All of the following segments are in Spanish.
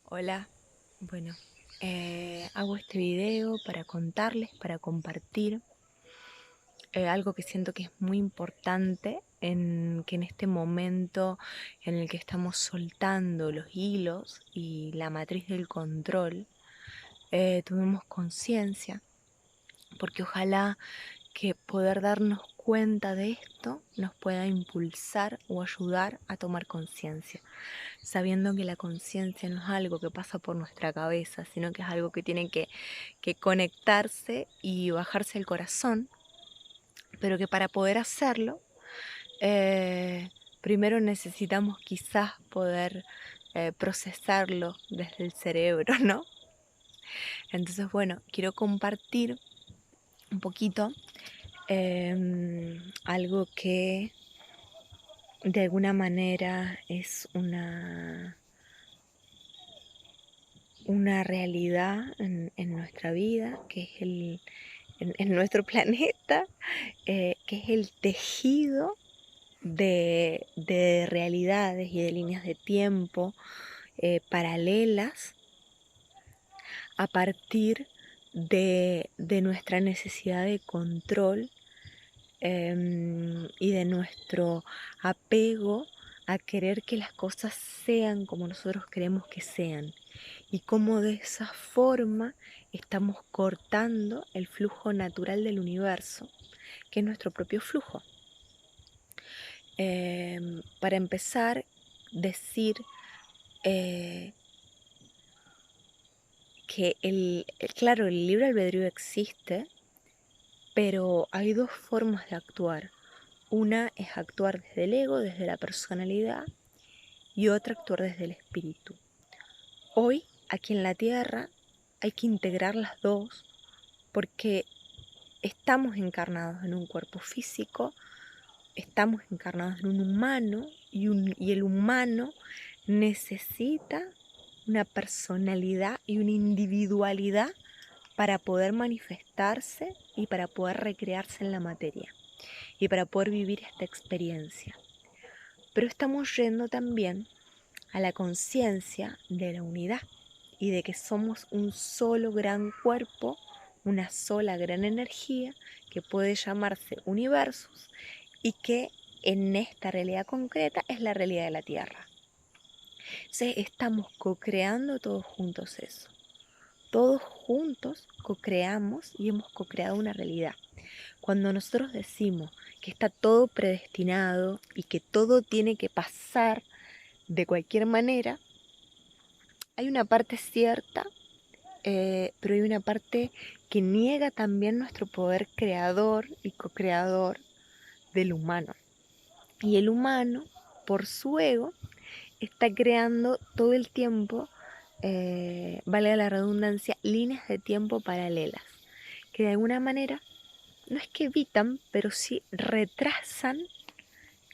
Hola, bueno, hago este video para contarles, para compartir algo que siento que es muy importante que en este momento en el que estamos soltando los hilos y la matriz del control, tomemos conciencia, porque ojalá que poder darnos cuenta de esto nos pueda impulsar o ayudar a tomar conciencia, sabiendo que la conciencia no es algo que pasa por nuestra cabeza, sino que es algo que tiene que conectarse y bajarse el corazón, pero que para poder hacerlo, primero necesitamos quizás poder procesarlo desde el cerebro, ¿no? Entonces, bueno, quiero compartir un poquito algo que de alguna manera es una realidad en nuestra vida, que es en nuestro planeta, que es el tejido de realidades y de líneas de tiempo paralelas a partir de nuestra necesidad de control y de nuestro apego a querer que las cosas sean como nosotros queremos que sean, y cómo de esa forma estamos cortando el flujo natural del universo, que es nuestro propio flujo. Para empezar, decir que claro, el libre albedrío existe, pero hay dos formas de actuar. Una es actuar desde el ego, desde la personalidad, y otra actuar desde el espíritu. Hoy, aquí en la Tierra, hay que integrar las dos porque estamos encarnados en un cuerpo físico, estamos encarnados en un humano y el humano necesita una personalidad y una individualidad para poder manifestarse y para poder recrearse en la materia y para poder vivir esta experiencia. Pero estamos yendo también a la conciencia de la unidad y de que somos un solo gran cuerpo, una sola gran energía que puede llamarse universos y que en esta realidad concreta es la realidad de la Tierra. Entonces estamos co-creando todos juntos eso. Todos juntos co-creamos y hemos co-creado una realidad. Cuando nosotros decimos que está todo predestinado y que todo tiene que pasar de cualquier manera, hay una parte cierta, pero hay una parte que niega también nuestro poder creador y co-creador del humano. Y el humano, por su ego, está creando todo el tiempo, valga la redundancia, líneas de tiempo paralelas, que de alguna manera no es que evitan, pero sí retrasan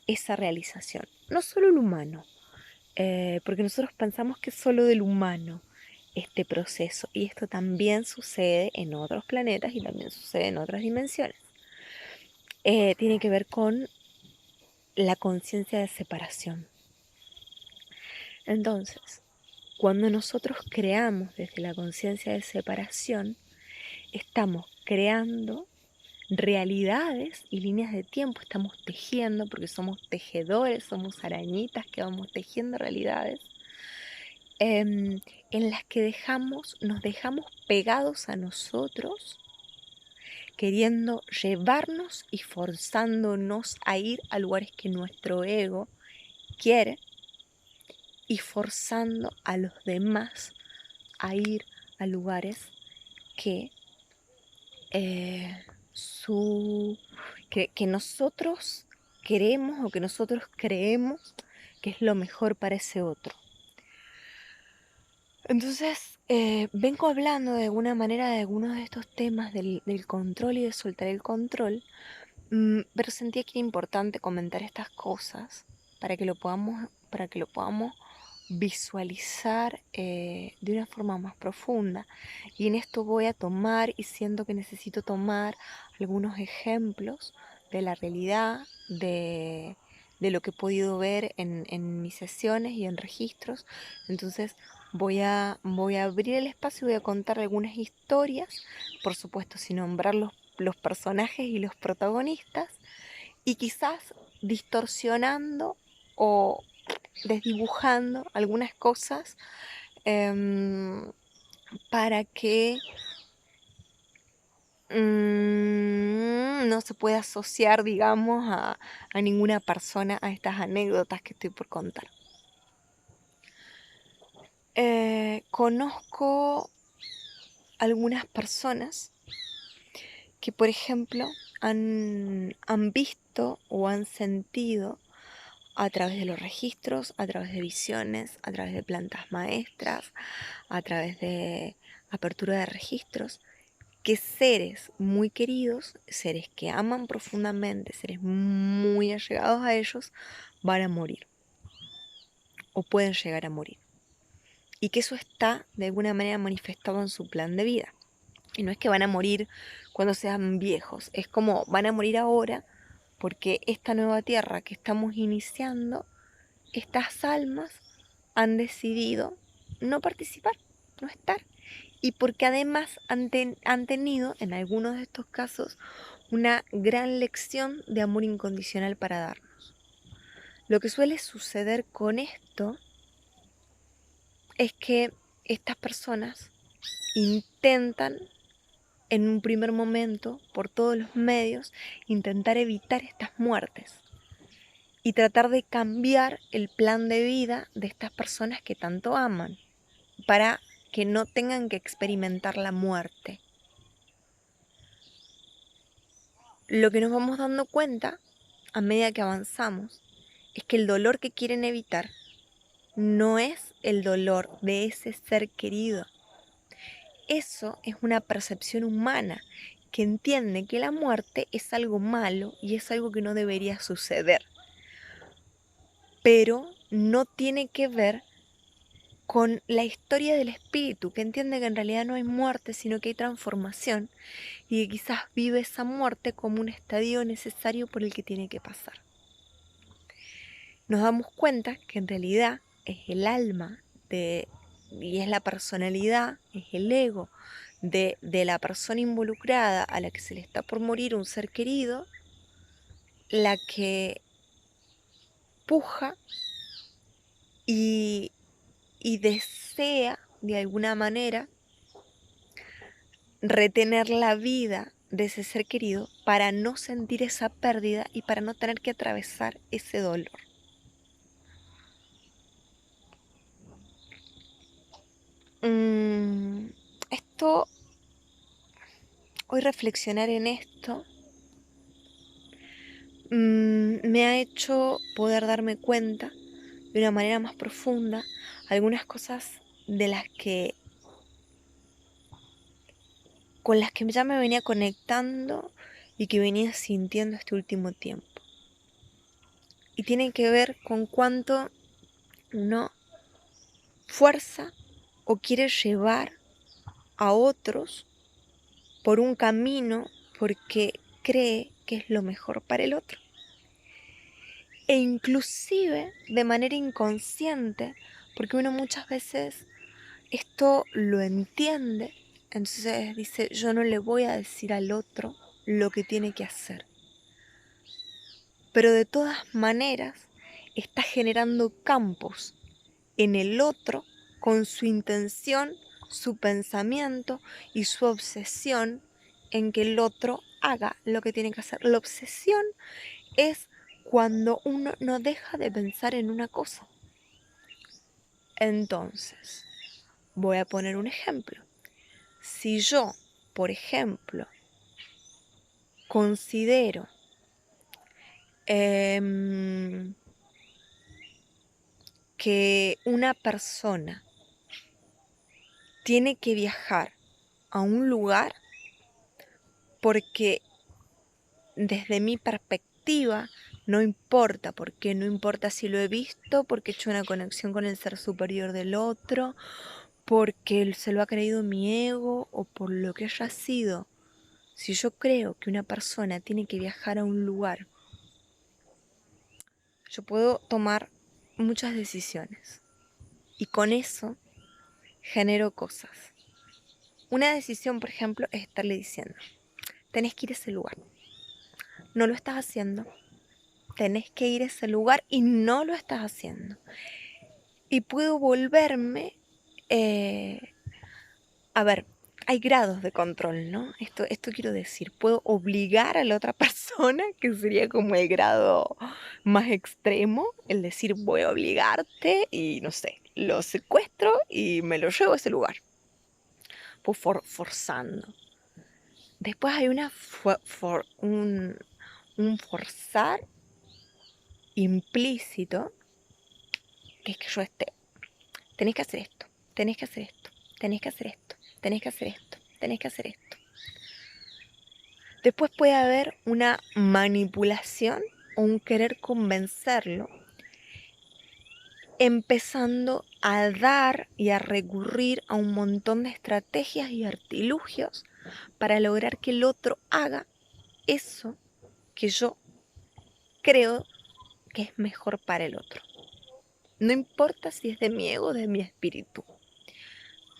esa realización. No solo el humano, porque nosotros pensamos que es solo del humano este proceso, y esto también sucede en otros planetas y también sucede en otras dimensiones. Tiene que ver con la conciencia de separación. Entonces, cuando nosotros creamos desde la conciencia de separación, estamos creando realidades y líneas de tiempo, estamos tejiendo, porque somos tejedores, somos arañitas que vamos tejiendo realidades, en las que nos dejamos pegados a nosotros, queriendo llevarnos y forzándonos a ir a lugares que nuestro ego quiere, y forzando a los demás a ir a lugares que, que nosotros queremos o que nosotros creemos que es lo mejor para ese otro. Entonces, vengo hablando de alguna manera de algunos de estos temas del control y de soltar el control, pero sentía que era importante comentar estas cosas para que lo podamos visualizar de una forma más profunda. Y en esto voy a tomar, y siento que necesito tomar algunos ejemplos de la realidad, de lo que he podido ver en mis sesiones y en registros. Entonces voy a abrir el espacio y voy a contar algunas historias, por supuesto sin nombrar los personajes y los protagonistas, y quizás distorsionando o desdibujando algunas cosas para que no se pueda asociar, digamos, a ninguna persona a estas anécdotas que estoy por contar. Conozco algunas personas que, por ejemplo, han visto o han sentido a través de los registros, a través de visiones, a través de plantas maestras, a través de apertura de registros, que seres muy queridos, seres que aman profundamente, seres muy allegados a ellos, van a morir o pueden llegar a morir. Y que eso está de alguna manera manifestado en su plan de vida. Y no es que van a morir cuando sean viejos, es como van a morir ahora porque esta nueva tierra que estamos iniciando, estas almas han decidido no participar, no estar. Y porque además han tenido, en algunos de estos casos, una gran lección de amor incondicional para darnos. Lo que suele suceder con esto es que estas personas intentan en un primer momento, por todos los medios, intentar evitar estas muertes y tratar de cambiar el plan de vida de estas personas que tanto aman, para que no tengan que experimentar la muerte. Lo que nos vamos dando cuenta a medida que avanzamos es que el dolor que quieren evitar no es el dolor de ese ser querido. Eso es una percepción humana que entiende que la muerte es algo malo y es algo que no debería suceder. Pero no tiene que ver con la historia del espíritu, que entiende que en realidad no hay muerte, sino que hay transformación, y que quizás vive esa muerte como un estadio necesario por el que tiene que pasar. Nos damos cuenta que en realidad es el alma y es la personalidad, es el ego de la persona involucrada a la que se le está por morir un ser querido, la que puja y desea de alguna manera retener la vida de ese ser querido para no sentir esa pérdida y para no tener que atravesar ese dolor. Esto, hoy reflexionar en esto me ha hecho poder darme cuenta de una manera más profunda algunas cosas con las que ya me venía conectando y que venía sintiendo este último tiempo. Y tiene que ver con cuánto uno fuerza o quiere llevar a otros por un camino porque cree que es lo mejor para el otro. E inclusive de manera inconsciente, porque uno muchas veces esto lo entiende, entonces dice, yo no le voy a decir al otro lo que tiene que hacer. Pero de todas maneras está generando campos en el otro con su intención, su pensamiento y su obsesión en que el otro haga lo que tiene que hacer. La obsesión es cuando uno no deja de pensar en una cosa. Entonces, voy a poner un ejemplo. Si yo, por ejemplo, considero que una persona tiene que viajar a un lugar porque desde mi perspectiva no importa, porque no importa si lo he visto, porque he hecho una conexión con el ser superior del otro, porque se lo ha creído mi ego o por lo que haya sido. Si yo creo que una persona tiene que viajar a un lugar, yo puedo tomar muchas decisiones y con eso genero cosas. Una decisión, por ejemplo, es estarle diciendo, tenés que ir a ese lugar. No lo estás haciendo. Tenés que ir a ese lugar y no lo estás haciendo. Y puedo volverme... a ver, hay grados de control, ¿no? Esto quiero decir, puedo obligar a la otra persona, que sería como el grado más extremo, el decir voy a obligarte y no sé, lo secuestro y me lo llevo a ese lugar. Pues forzando. Después hay un forzar implícito, que es que yo esté, tenés que hacer esto, tenés que hacer esto, tenés que hacer esto, tenés que hacer esto, tenés que hacer esto. Después puede haber una manipulación o un querer convencerlo, empezando a dar y a recurrir a un montón de estrategias y artilugios para lograr que el otro haga eso que yo creo que es mejor para el otro. No importa si es de mi ego o de mi espíritu,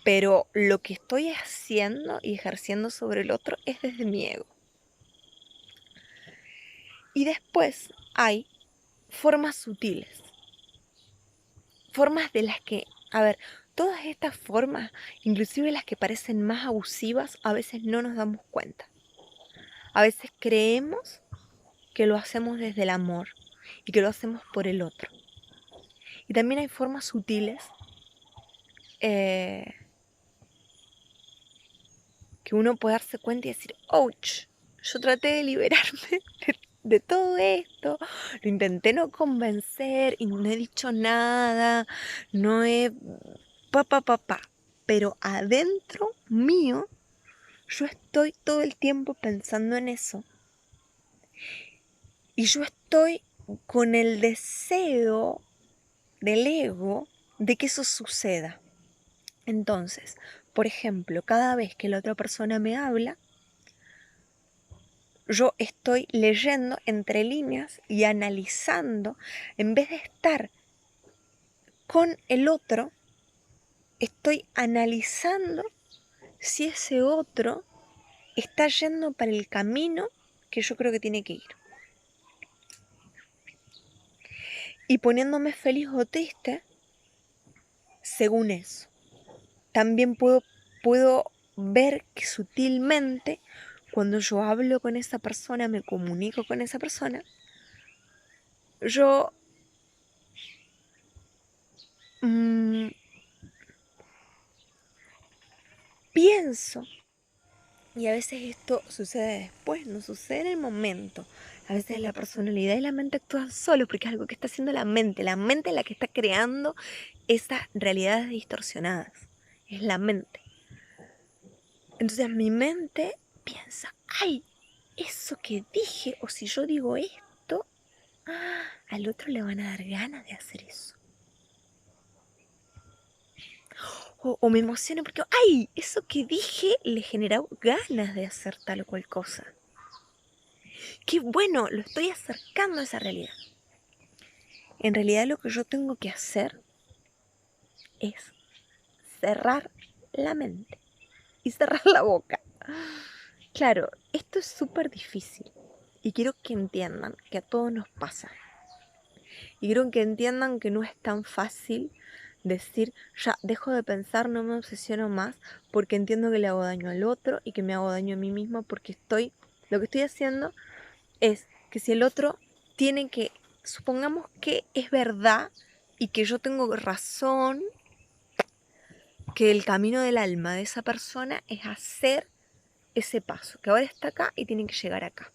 pero lo que estoy haciendo y ejerciendo sobre el otro es desde mi ego. Y después hay formas sutiles, formas de las que, a ver, todas estas formas, inclusive las que parecen más abusivas, a veces no nos damos cuenta. A veces creemos que lo hacemos desde el amor y que lo hacemos por el otro. Y también hay formas sutiles que uno puede darse cuenta y decir, ouch, yo traté de liberarme de todo esto, lo intenté no convencer y no he dicho nada, no he... pero adentro mío yo estoy todo el tiempo pensando en eso y yo estoy con el deseo del ego de que eso suceda. Entonces, por ejemplo, cada vez que la otra persona me habla, yo estoy leyendo entre líneas y analizando, en vez de estar con el otro, estoy analizando si ese otro está yendo para el camino que yo creo que tiene que ir. Y poniéndome feliz o triste según eso. También puedo ver que sutilmente, cuando yo hablo con esa persona, me comunico con esa persona, yo pienso, y a veces esto sucede después, no sucede en el momento. A veces la personalidad y la mente actúan solos porque es algo que está haciendo la mente es la que está creando esas realidades distorsionadas, es la mente. Entonces mi mente piensa, ay, eso que dije, o si yo digo esto, al otro le van a dar ganas de hacer eso. O me emociono porque, ay, eso que dije le generó ganas de hacer tal o cual cosa. Qué bueno, lo estoy acercando a esa realidad. En realidad lo que yo tengo que hacer es cerrar la mente y cerrar la boca. Claro, esto es súper difícil y quiero que entiendan que a todos nos pasa. Y quiero que entiendan que no es tan fácil decir, ya, dejo de pensar, no me obsesiono más, porque entiendo que le hago daño al otro y que me hago daño a mí misma porque lo que estoy haciendo es que si el otro tiene que, supongamos que es verdad y que yo tengo razón, que el camino del alma de esa persona es hacer ese paso, que ahora está acá y tiene que llegar acá.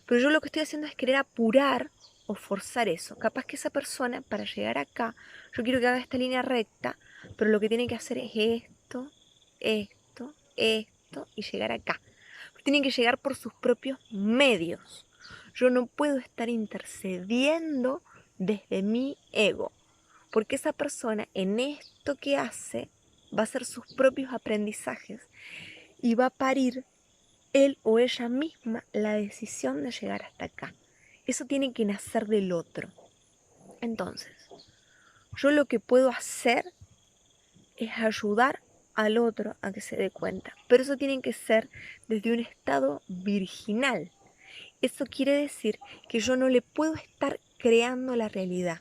Pero yo lo que estoy haciendo es querer apurar o forzar eso. Capaz que esa persona, para llegar acá, yo quiero que haga esta línea recta, pero lo que tiene que hacer es esto, esto, esto y llegar acá. Pero tiene que llegar por sus propios medios. Yo no puedo estar intercediendo desde mi ego, porque esa persona en esto que hace va a hacer sus propios aprendizajes y va a parir él o ella misma la decisión de llegar hasta acá. Eso tiene que nacer del otro. Entonces, yo lo que puedo hacer es ayudar al otro a que se dé cuenta. Pero eso tiene que ser desde un estado virginal. Eso quiere decir que yo no le puedo estar creando la realidad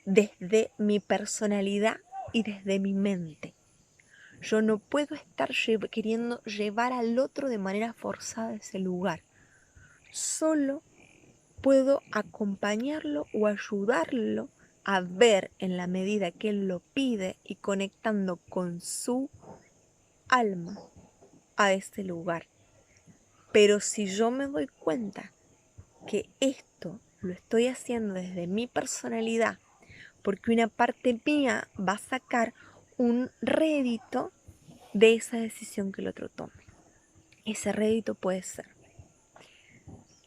desde mi personalidad y desde mi mente. Yo no puedo estar queriendo llevar al otro de manera forzada a ese lugar. Solo puedo acompañarlo o ayudarlo a ver en la medida que él lo pide y conectando con su alma a ese lugar. Pero si yo me doy cuenta que esto lo estoy haciendo desde mi personalidad, porque una parte mía va a sacar un rédito de esa decisión que el otro tome. Ese rédito puede ser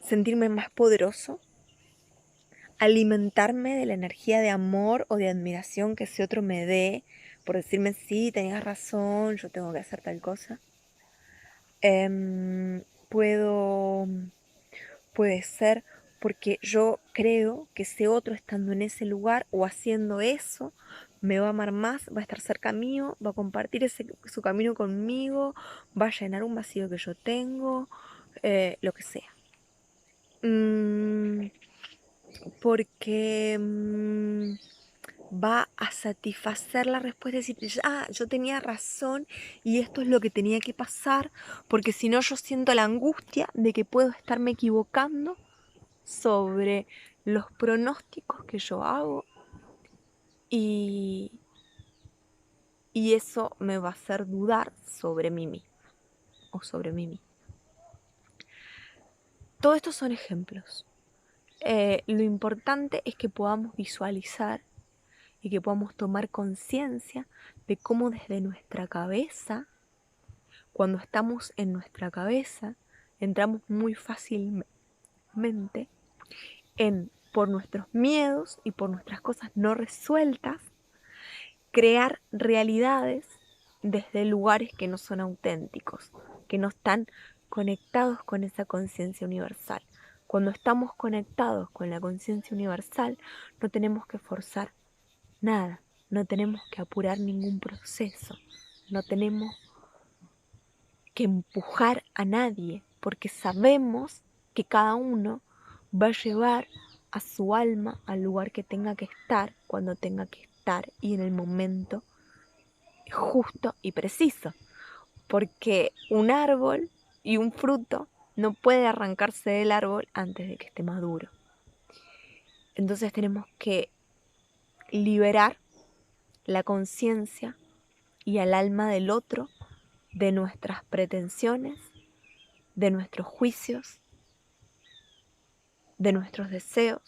sentirme más poderoso, alimentarme de la energía de amor o de admiración que ese otro me dé, por decirme, sí, tenías razón, yo tengo que hacer tal cosa. Puede ser porque yo creo que ese otro estando en ese lugar o haciendo eso me va a amar más, va a estar cerca mío, va a compartir su camino conmigo, va a llenar un vacío que yo tengo, lo que sea. Porque va a satisfacer la respuesta y decir, yo tenía razón y esto es lo que tenía que pasar, porque si no yo siento la angustia de que puedo estarme equivocando sobre los pronósticos que yo hago y eso me va a hacer dudar sobre mí misma o sobre mí misma. Todo esto son ejemplos. Lo importante es que podamos visualizar y que podamos tomar conciencia de cómo desde nuestra cabeza, cuando estamos en nuestra cabeza, entramos muy fácilmente por nuestros miedos y por nuestras cosas no resueltas, crear realidades desde lugares que no son auténticos, que no están conectados con esa conciencia universal. Cuando estamos conectados con la conciencia universal, no tenemos que forzar nada, no tenemos que apurar ningún proceso, no tenemos que empujar a nadie, porque sabemos que cada uno va a llevar a su alma al lugar que tenga que estar, cuando tenga que estar y en el momento justo y preciso, porque un árbol y un fruto no puede arrancarse del árbol antes de que esté maduro. Entonces tenemos que liberar la conciencia y al alma del otro de nuestras pretensiones, de nuestros juicios, de nuestros deseos,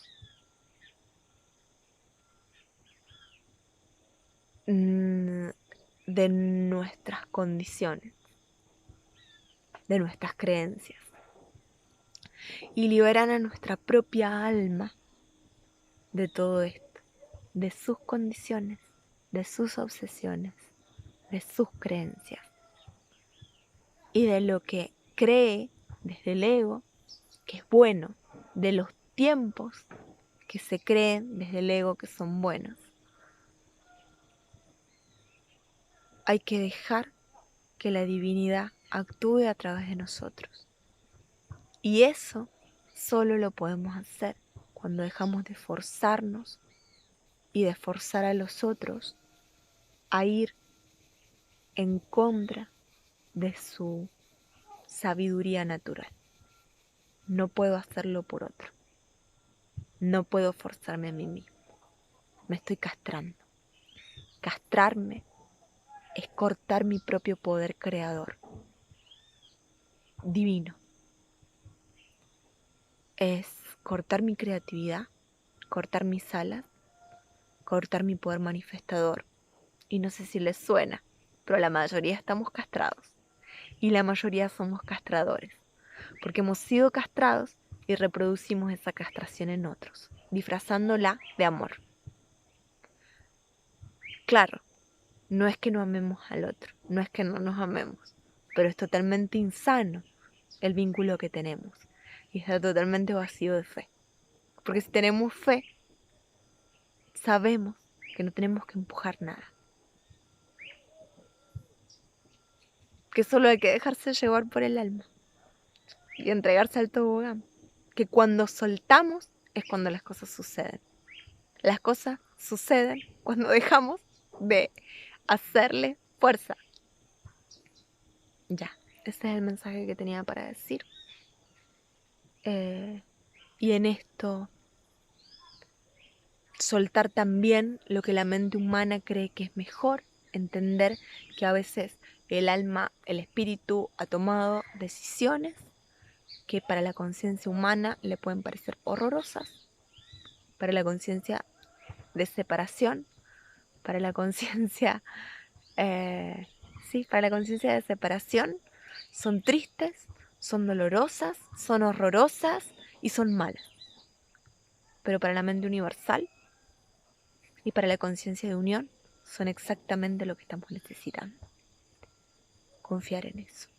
de nuestras condiciones, de nuestras creencias, y liberar a nuestra propia alma de todo esto, de sus condiciones, de sus obsesiones, de sus creencias y de lo que cree desde el ego que es bueno, de los tiempos que se creen desde el ego que son buenos. Hay que dejar que la divinidad actúe a través de nosotros. Y eso solo lo podemos hacer cuando dejamos de forzarnos y de forzar a los otros a ir en contra de su sabiduría natural. No puedo hacerlo por otro. No puedo forzarme a mí mismo. Me estoy castrando. Castrarme es cortar mi propio poder creador divino. Es cortar mi creatividad, cortar mis alas, cortar mi poder manifestador. Y no sé si les suena, pero la mayoría estamos castrados. Y la mayoría somos castradores, porque hemos sido castrados y reproducimos esa castración en otros, disfrazándola de amor. Claro, no es que no amemos al otro, no es que no nos amemos, pero es totalmente insano el vínculo que tenemos y está totalmente vacío de fe. Porque si tenemos fe, sabemos que no tenemos que empujar nada. que solo hay que dejarse llevar por el alma y entregarse al tobogán. Que cuando soltamos es cuando las cosas suceden. Las cosas suceden cuando dejamos de hacerle fuerza. Ya, ese es el mensaje que tenía para decir. Y en esto, soltar también lo que la mente humana cree que es mejor, entender que a veces el alma, el espíritu ha tomado decisiones que para la conciencia humana le pueden parecer horrorosas, para la conciencia de separación, para la conciencia, para la conciencia de separación, son tristes, son dolorosas, son horrorosas y son malas. Pero para la mente universal y para la conciencia de unión son exactamente lo que estamos necesitando. Confiar en eso.